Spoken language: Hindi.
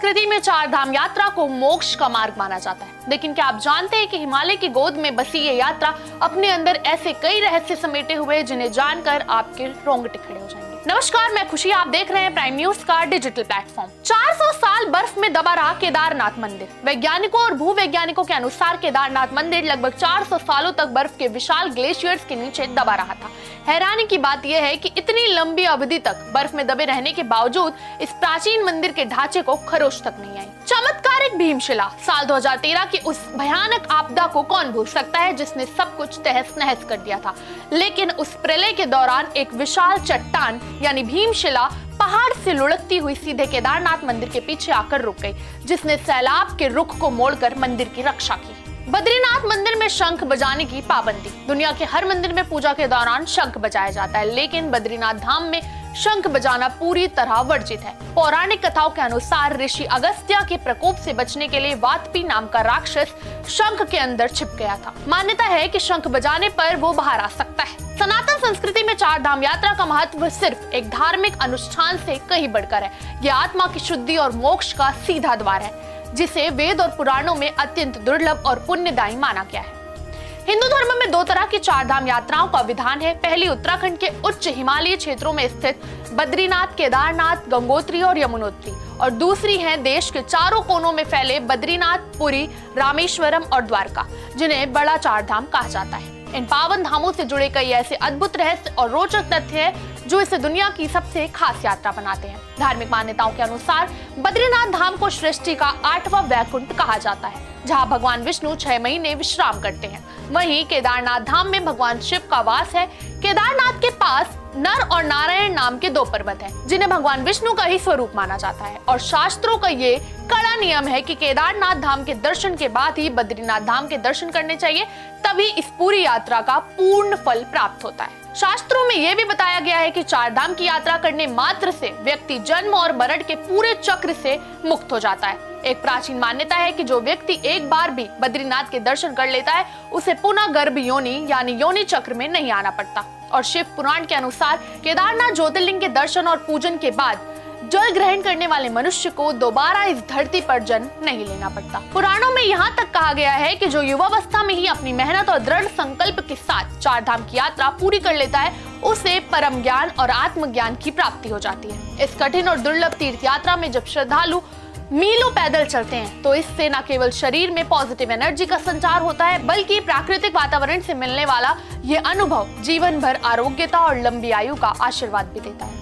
संस्कृति में चार धाम यात्रा को मोक्ष का मार्ग माना जाता है। लेकिन क्या आप जानते हैं कि हिमालय की गोद में बसी ये यात्रा अपने अंदर ऐसे कई रहस्य समेटे हुए हैं जिन्हें जानकर आपके रोंगटे खड़े हो जाएंगे। नमस्कार, मैं खुशी, आप देख रहे हैं प्राइम न्यूज का डिजिटल प्लेटफॉर्म। 400 साल बर्फ में दबा रहा केदारनाथ मंदिर। वैज्ञानिकों और भूवैज्ञानिकों के अनुसार केदारनाथ मंदिर लगभग 400 सालों तक बर्फ के विशाल ग्लेशियर्स के नीचे दबा रहा था। हैरानी की बात यह है कि इतनी लंबी अवधि तक बर्फ में दबे रहने के बावजूद इस प्राचीन मंदिर के ढांचे को खरोच तक नहीं आई। चमत्कारिक भीमशिला। साल 2013 की उस भयानक आपदा को कौन भूल सकता है जिसने सब कुछ तहस नहस कर दिया था। लेकिन उस प्रलय के दौरान एक विशाल चट्टान यानी भीमशिला पहाड़ से लुढ़कती हुई सीधे केदारनाथ मंदिर के पीछे आकर रुक गई, जिसने सैलाब के रुख को मोड़कर मंदिर की रक्षा की। बद्रीनाथ मंदिर में शंख बजाने की पाबंदी। दुनिया के हर मंदिर में पूजा के दौरान शंख बजाया जाता है, लेकिन बद्रीनाथ धाम में शंख बजाना पूरी तरह वर्जित है। पौराणिक कथाओं के अनुसार ऋषि अगस्त्य के प्रकोप से बचने के लिए वातपी नाम का राक्षस शंख के अंदर छिप गया था। मान्यता है कि शंख बजाने पर वो बाहर आ सकता है। सनातन संस्कृति में चार धाम यात्रा का महत्व सिर्फ एक धार्मिक अनुष्ठान से कहीं बढ़कर है। यह आत्मा की शुद्धि और मोक्ष का सीधा द्वार है, जिसे वेद और पुराणों में अत्यंत दुर्लभ और पुण्यदायी माना गया है। हिंदू धर्म में दो तरह की चार धाम यात्राओं का विधान है। पहली उत्तराखंड के उच्च हिमालयी क्षेत्रों में स्थित बद्रीनाथ, केदारनाथ, गंगोत्री और यमुनोत्री, और दूसरी है देश के चारों कोनों में फैले बद्रीनाथ, पुरी, रामेश्वरम और द्वारका, जिन्हें बड़ा चार धाम कहा जाता है। इन पावन धामों से जुड़े कई ऐसे अद्भुत रहस्य और रोचक तथ्य हैं जो इसे दुनिया की सबसे खास यात्रा बनाते हैं। धार्मिक मान्यताओं के अनुसार बद्रीनाथ धाम को सृष्टि का 8वां वैकुंठ कहा जाता है, जहां भगवान विष्णु 6 महीने विश्राम करते हैं। वहीं केदारनाथ धाम में भगवान शिव का वास है। केदारनाथ के पास नर और नारायण नाम के 2 पर्वत हैं, जिन्हें भगवान विष्णु का ही स्वरूप माना जाता है, और शास्त्रों का ये कड़ा नियम है कि केदारनाथ धाम के दर्शन के बाद ही बद्रीनाथ धाम के दर्शन करने चाहिए, तभी इस पूरी यात्रा का पूर्ण फल प्राप्त होता है। शास्त्रों में यह भी बताया गया है कि चार धाम की यात्रा करने मात्र से व्यक्ति जन्म और मरण के पूरे चक्र से मुक्त हो जाता है। एक प्राचीन मान्यता है कि जो व्यक्ति एक बार भी बद्रीनाथ के दर्शन कर लेता है, उसे पुनः गर्भ योनि यानी योनि चक्र में नहीं आना पड़ता। और शिव पुराण के अनुसार केदारनाथ ज्योतिर्लिंग के दर्शन और पूजन के बाद जल ग्रहण करने वाले मनुष्य को दोबारा इस धरती पर जन्म नहीं लेना पड़ता। पुराणों में यहाँ तक कहा गया है कि जो युवावस्था में ही अपनी मेहनत और दृढ़ संकल्प के साथ चार धाम की यात्रा पूरी कर लेता है, उसे परम ज्ञान और आत्मज्ञान की प्राप्ति हो जाती है। इस कठिन और दुर्लभ तीर्थ यात्रा में जब श्रद्धालु मीलों पैदल चलते हैं, तो इससे न केवल शरीर में पॉजिटिव एनर्जी का संचार होता है, बल्कि प्राकृतिक वातावरण से मिलने वाला ये अनुभव जीवन भर आरोग्यता और लंबी आयु का आशीर्वाद भी देता है।